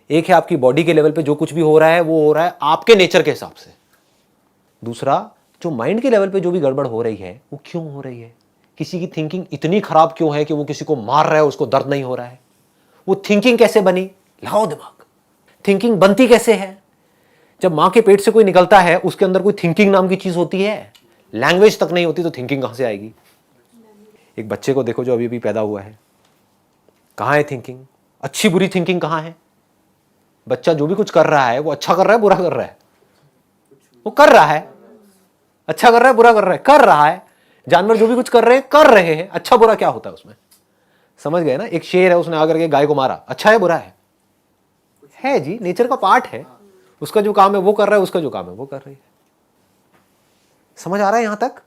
[SPEAKER 1] एक है आपकी बॉडी के लेवल पे जो कुछ भी हो रहा है वो हो रहा है आपके नेचर के हिसाब से। दूसरा जो माइंड के लेवल पे जो भी गड़बड़ हो रही है वो क्यों हो रही है? किसी की थिंकिंग इतनी खराब क्यों है कि वो किसी को मार रहा है, उसको दर्द नहीं हो रहा है? वो थिंकिंग कैसे बनी? लगाओ दिमाग। थिंकिंग बनती कैसे है? जब मां के पेट से कोई निकलता है उसके अंदर कोई थिंकिंग नाम की चीज होती है। लैंग्वेज तक नहीं होती तो थिंकिंग कहां से आएगी? एक बच्चे को देखो जो अभी अभी पैदा हुआ है, कहां है थिंकिंग? अच्छी बुरी थिंकिंग कहां है? बच्चा जो भी कुछ कर रहा है वो अच्छा कर रहा है, बुरा कर रहा है? वो कर रहा है। अच्छा कर रहा है, बुरा कर रहा है? कर रहा है। जानवर जो भी कुछ कर रहे हैं। अच्छा बुरा क्या होता है उसमें? समझ गए ना? एक शेर है, उसने आकर के गाय को मारा, अच्छा है बुरा है जी, नेचर का पार्ट है। उसका जो काम है वो कर रहा है, उसका जो काम है वो कर रही है। समझ आ रहा है यहां तक?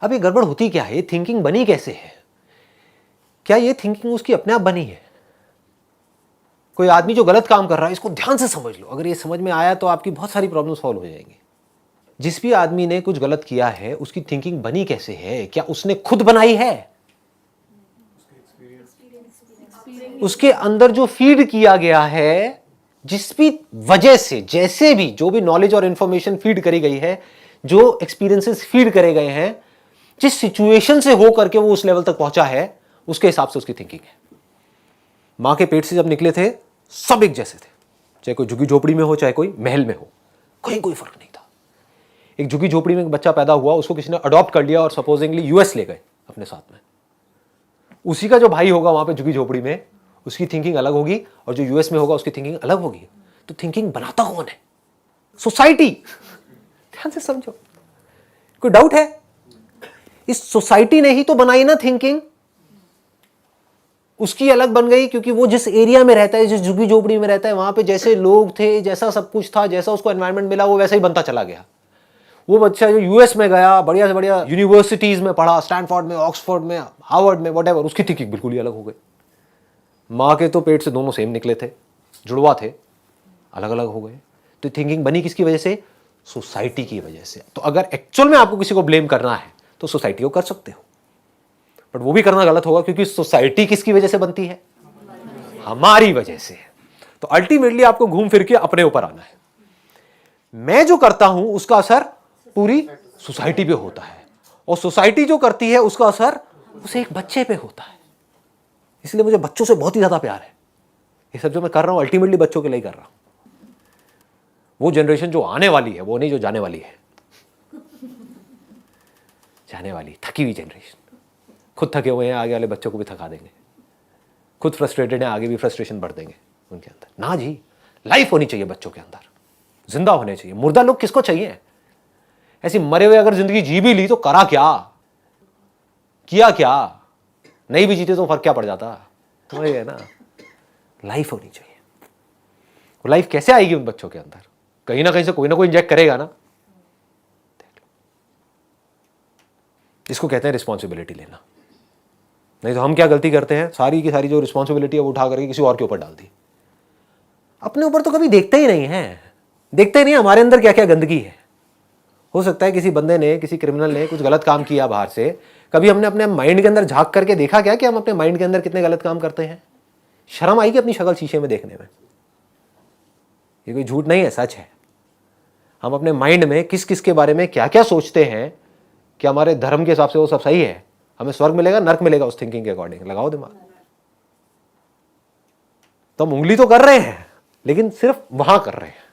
[SPEAKER 1] अब ये गड़बड़ होती क्या है, ये थिंकिंग बनी कैसे है? क्या ये थिंकिंग उसकी अपने आप बनी है? कोई आदमी जो गलत काम कर रहा है, इसको ध्यान से समझ लो, अगर ये समझ में आया तो आपकी बहुत सारी प्रॉब्लम सॉल्व हो जाएंगी। जिस भी आदमी ने कुछ गलत किया है उसकी थिंकिंग बनी कैसे है? क्या उसने खुद बनाई है? उसके अंदर जो फीड किया गया है, जिस भी वजह से, जैसे भी जो भी नॉलेज और इंफॉर्मेशन फीड करी गई है, जो एक्सपीरियंसेस फीड करे गए हैं, जिस सिचुएशन से हो करके वो उस लेवल तक पहुंचा है, उसके हिसाब से उसकी थिंकिंग है। मां के पेट से जब निकले थे सब एक जैसे थे, चाहे कोई झुग्गी झोपड़ी में हो चाहे कोई महल में हो, कहीं कोई फर्क नहीं था। एक झुग्गी झोपड़ी में एक बच्चा पैदा हुआ, उसको किसी ने अडॉप्ट कर लिया और सपोजिंगली यूएस ले गए अपने साथ में। उसी का जो भाई होगा वहां पे झुग्गी झोपड़ी में, उसकी थिंकिंग अलग होगी, और जो यूएस में होगा उसकी थिंकिंग अलग होगी। तो थिंकिंग बनाता कौन है? सोसाइटी। ध्यान से समझो, कोई डाउट है? इस सोसाइटी ने ही तो बनाई ना थिंकिंग। उसकी अलग बन गई क्योंकि वो जिस एरिया में रहता है, जिस झुग्गी झोपड़ी में रहता है, वहां पे जैसे लोग थे, जैसा सब कुछ था, जैसा उसको एनवायरनमेंट मिला, वो वैसा ही बनता चला गया। वो बच्चा जो यूएस में गया, बढ़िया से बढ़िया यूनिवर्सिटीज में पढ़ा, स्टैनफोर्ड में, ऑक्सफोर्ड में, हार्वर्ड में, व्हाटएवर, उसकी थिंकिंग बिल्कुल ही अलग हो गई। माँ के तो पेट से दोनों सेम निकले थे, जुड़वा थे, अलग अलग हो गए। तो थिंकिंग बनी किसकी वजह से? सोसाइटी की वजह से। तो अगर एक्चुअल में आपको किसी को ब्लेम करना है तो सोसाइटी को कर सकते हो, बट वो भी करना गलत होगा, क्योंकि सोसाइटी किसकी वजह से बनती है? हमारी वजह से। तो अल्टीमेटली आपको घूम फिर के अपने ऊपर आना है। मैं जो करता हूं उसका असर पूरी सोसाइटी पे होता है, और सोसाइटी जो करती है उसका असर उस एक बच्चे पे होता है। इसलिए मुझे बच्चों से बहुत ही ज्यादा प्यार है। ये सब जो मैं कर रहा हूं अल्टीमेटली बच्चों के लिए कर रहा हूं। वो जनरेशन जो आने वाली है, वो नहीं जो जाने वाली है। जाने वाली थकी हुई जनरेशन, खुद थके हुए हैं, आगे वाले बच्चों को भी थका देंगे। खुद फ्रस्ट्रेटेड हैं, आगे भी फ्रस्ट्रेशन बढ़ देंगे उनके अंदर। ना जी, लाइफ होनी चाहिए बच्चों के अंदर, जिंदा होने चाहिए। मुर्दा लोग किसको चाहिए? ऐसी मरे हुए अगर जिंदगी जी भी ली तो करा क्या, किया क्या? नहीं भी जीते तो फर्क क्या पड़ जाता? वही है ना, लाइफ होनी चाहिए। लाइफ कैसे आएगी उन बच्चों के अंदर? कहीं ना कहीं से कोई ना कोई इंजेक्ट करेगा ना। इसको कहते हैं रिस्पॉन्सिबिलिटी लेना। नहीं तो हम क्या गलती करते हैं, सारी की सारी जो रिस्पॉन्सिबिलिटी है वो उठा करके किसी और के ऊपर डाल दी। अपने ऊपर तो कभी देखते ही नहीं है, देखते ही नहीं हमारे अंदर क्या क्या गंदगी है। हो सकता है किसी बंदे ने, किसी क्रिमिनल ने कुछ गलत काम किया बाहर से, कभी हमने अपने माइंड के अंदर झांक करके देखा क्या कि हम अपने माइंड के अंदर कितने गलत काम करते हैं? शर्म आएगी अपनी शक्ल शीशे में देखने में। ये कोई झूठ नहीं है, सच है। हम अपने माइंड में किस किस के बारे में क्या क्या सोचते हैं कि हमारे धर्म के हिसाब से वो सब सही है, हमें स्वर्ग मिलेगा नर्क मिलेगा उस थिंकिंग के अकॉर्डिंग। लगाओ दिमाग। तो हम उंगली तो कर रहे हैं लेकिन सिर्फ वहां कर रहे हैं,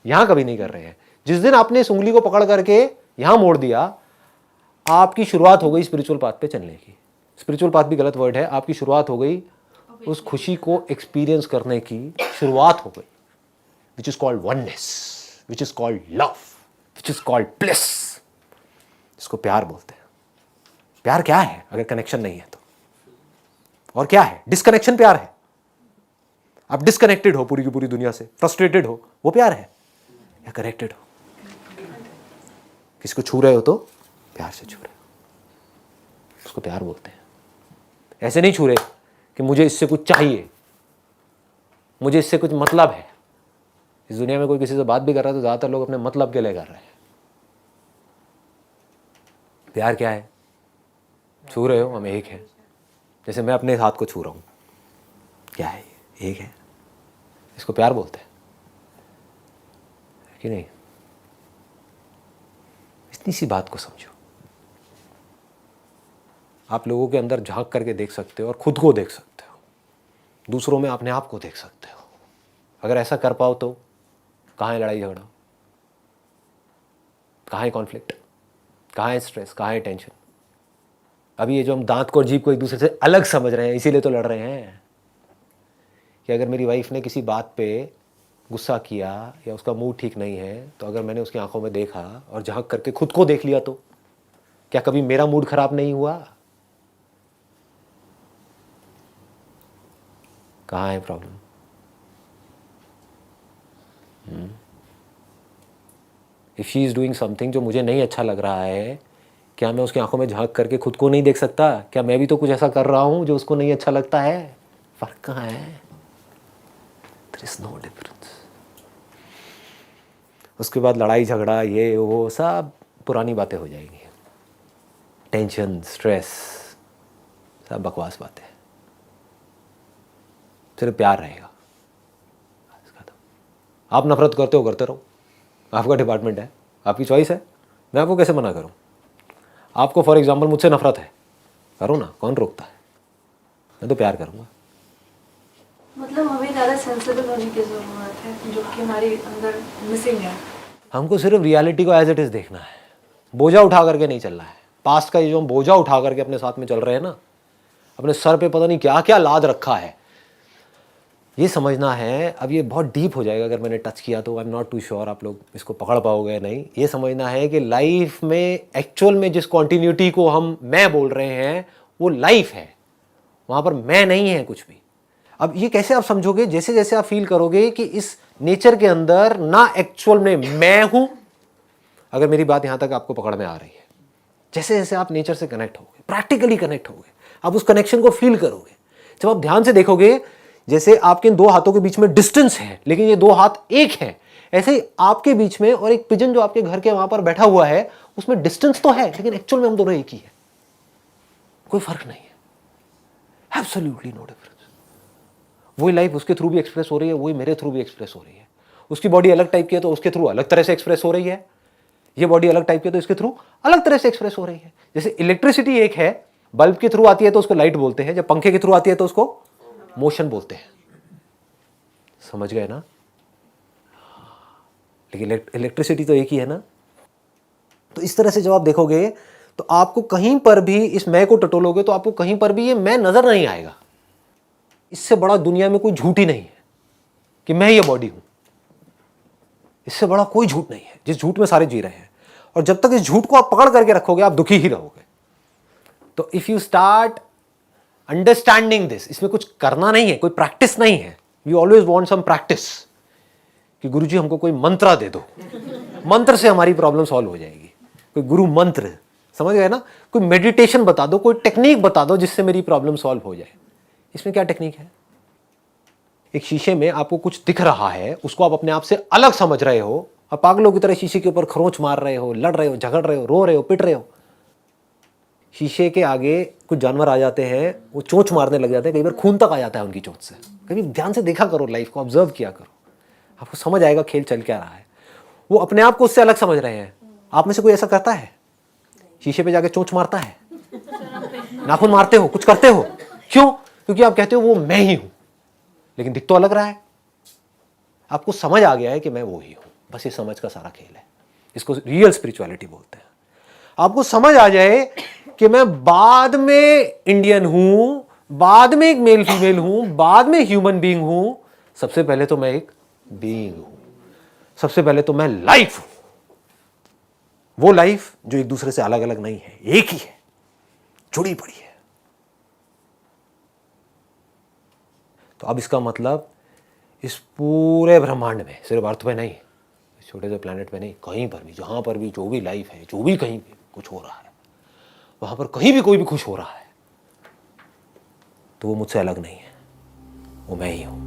[SPEAKER 1] यहां कभी नहीं कर रहे हैं। जिस दिन आपने इस उंगली को पकड़ करके यहां मोड़ दिया, आपकी शुरुआत हो गई स्पिरिचुअल पाथ पे चलने की। स्पिरिचुअल पाथ भी गलत वर्ड है, आपकी शुरुआत हो गई उस खुशी को एक्सपीरियंस करने की शुरुआत हो गई, which is called oneness, which is called love, which is called bliss. इसको प्यार बोलते हैं। प्यार क्या है अगर कनेक्शन नहीं है तो? और क्या है? डिस्कनेक्शन प्यार है। आप डिस्कनेक्टेड हो पूरी की पूरी दुनिया से, फ्रस्ट्रेटेड हो, वो प्यार है? या कनेक्टेड हो, किसको छू रहे हो तो प्यार से छू रहे हो, उसको प्यार बोलते हैं। ऐसे नहीं छू रहे कि मुझे इससे कुछ चाहिए, मुझे इससे कुछ मतलब है। इस दुनिया में कोई किसी से बात भी कर रहा है तो ज्यादातर लोग अपने मतलब के लिए कर रहे हैं। प्यार क्या है? छू रहे हो, हम एक है। जैसे मैं अपने हाथ को छू रहा हूं, क्या है? एक है। इसको प्यार बोलते हैं कि नहीं? इतनी सी बात को समझो। आप लोगों के अंदर झांक करके देख सकते हो और खुद को देख सकते हो, दूसरों में अपने आप को देख सकते हो। अगर ऐसा कर पाओ तो कहाँ है लड़ाई झगड़ा, कहाँ है कॉन्फ्लिक्ट, कहाँ है स्ट्रेस, कहाँ है टेंशन? अभी ये जो हम दांत को और जीभ को एक दूसरे से अलग समझ रहे हैं, इसीलिए तो लड़ रहे हैं कि अगर मेरी वाइफ ने किसी बात पे गुस्सा किया या उसका मूड ठीक नहीं है, तो अगर मैंने उसकी आंखों में देखा और झांक करके खुद को देख लिया तो क्या कभी मेरा मूड खराब नहीं हुआ? कहाँ है problem? If she is doing something जो मुझे नहीं अच्छा लग रहा है, क्या मैं उसकी आंखों में झांक करके खुद को नहीं देख सकता? क्या मैं भी तो कुछ ऐसा कर रहा हूं जो उसको नहीं अच्छा लगता है? फर्क कहाँ है? There is no difference. उसके बाद लड़ाई झगड़ा ये वो सब पुरानी बातें हो जाएंगी। टेंशन, स्ट्रेस, सब बकवास बातें। सिर्फ प्यार रहेगा। आप नफरत करते हो, करते रहो, आपका डिपार्टमेंट है, आपकी चॉइस है, मैं आपको कैसे मना करूं? आपको फॉर एग्जांपल मुझसे नफरत है, करो ना, कौन रोकता है? मैं तो प्यार करूंगा।
[SPEAKER 4] मतलब हमें ज़्यादा सेंसिबल होने की ज़रूरत है, जो कि हमारे अंदर मिसिंग है।
[SPEAKER 1] हमको सिर्फ रियलिटी को एज इट इज देखना है, बोझा उठा करके नहीं चलना है। पास्ट का ये जो हम बोझा उठा करके अपने साथ में चल रहे हैं ना, अपने सर पे पता नहीं क्या क्या लाद रखा है, ये समझना है। अब ये बहुत डीप हो जाएगा अगर मैंने टच किया तो, I am not too sure आप लोग इसको पकड़ पाओगे नहीं। ये समझना है कि लाइफ में एक्चुअल में जिस कॉन्टिन्यूटी को हम मैं बोल रहे हैं वो लाइफ है, वहाँ पर मैं नहीं है कुछ भी। अब ये कैसे आप समझोगे? जैसे जैसे आप फील करोगे कि इस नेचर के अंदर ना एक्चुअल में मैं हूँ, अगर मेरी बात यहाँ तक आपको पकड़ में आ रही है, जैसे जैसे आप नेचर से कनेक्ट होगे, प्रैक्टिकली कनेक्ट होगे, आप उस कनेक्शन को फील करोगे। जब आप ध्यान से देखोगे, जैसे आपके इन दो हाथों के बीच में डिस्टेंस है लेकिन ये दो हाथ एक है, ऐसे ही आपके बीच में और एक पिजन जो आपके घर के वहां पर बैठा हुआ है उसमें डिस्टेंस तो है लेकिन एक्चुअल में हम दोनों एक ही है, कोई फर्क नहीं है, एब्सोल्युटली नो डिफरेंस। वही लाइफ उसके थ्रू भी एक्सप्रेस हो रही है, वही मेरे थ्रू भी एक्सप्रेस हो रही है। उसकी बॉडी अलग टाइप की है तो उसके थ्रू अलग तरह से एक्सप्रेस हो रही है, ये बॉडी अलग टाइप की है तो इसके थ्रू अलग तरह से एक्सप्रेस हो रही है। जैसे इलेक्ट्रिसिटी एक है, बल्ब के थ्रू आती है तो उसको लाइट बोलते हैं, जब पंखे के थ्रू आती है तो उसको मोशन बोलते हैं। समझ गए ना? लेकिन इलेक्ट्रिसिटी तो एक ही है ना। तो इस तरह से जब आप देखोगे तो आपको कहीं पर भी इस मैं को टटोलोगे तो आपको कहीं पर भी ये मैं नजर नहीं आएगा। इससे बड़ा दुनिया में कोई झूठ ही नहीं है कि मैं ये बॉडी हूं, इससे बड़ा कोई झूठ नहीं है जिस झूठ में सारे जी रहे हैं। और जब तक इस झूठ को आप पकड़ करके रखोगे आप दुखी ही रहोगे। तो if you start understanding this, इसमें कुछ करना नहीं है, कोई प्रैक्टिस नहीं है। We always want some practice कि गुरुजी हमको कोई मंत्र दे दो, मंत्र से हमारी प्रॉब्लम सॉल्व हो जाएगी। कोई गुरु मंत्र, समझ गए ना? कोई मेडिटेशन बता दो, कोई टेक्निक बता दो जिससे मेरी प्रॉब्लम सॉल्व हो जाए। इसमें क्या टेक्निक है? एक शीशे में आपको कुछ दिख रहा है, उसको आप अपने आप से अलग समझ रहे हो और पागलों की तरह शीशे के ऊपर खरोंच मार रहे हो, लड़ रहे हो, झगड़ रहे हो, रो रहे हो, पिट रहे हो। शीशे के आगे कुछ जानवर आ जाते हैं, वो चोंच मारने लग जाते हैं, कई बार खून तक आ जाता है उनकी चोंच से। कभी ध्यान से देखा करो, लाइफ को ऑब्जर्व किया करो, आपको समझ आएगा खेल चल क्या रहा है। वो अपने आप को उससे अलग समझ रहे हैं। आप में से कोई ऐसा करता है? शीशे पे जाके चोंच मारता है, नाखून मारते हो, कुछ करते हो? क्यों? क्योंकि आप कहते हो वो मैं ही हूं, लेकिन दिख तो अलग रहा है। आपको समझ आ गया है कि मैं वो ही हूं, बस ये समझ का सारा खेल है। इसको रियल स्पिरिचुअलिटी बोलते हैं। आपको समझ आ जाए कि मैं बाद में इंडियन हूं, बाद में एक मेल फीमेल हूं, बाद में ह्यूमन बीइंग हूं, सबसे पहले तो मैं एक बीइंग हूं, सबसे पहले तो मैं लाइफ हूं। वो लाइफ जो एक दूसरे से अलग अलग नहीं है, एक ही है, जुड़ी पड़ी है। तो अब इसका मतलब इस पूरे ब्रह्मांड में, सिर्फ अर्थ में नहीं, इस छोटे से प्लेनेट में नहीं, कहीं पर भी, जहां पर भी जो भी लाइफ है, जो भी कहीं भी कुछ हो रहा है, वहां पर कहीं भी कोई भी खुश हो रहा है, तो वो मुझसे अलग नहीं है, वो मैं ही हूं।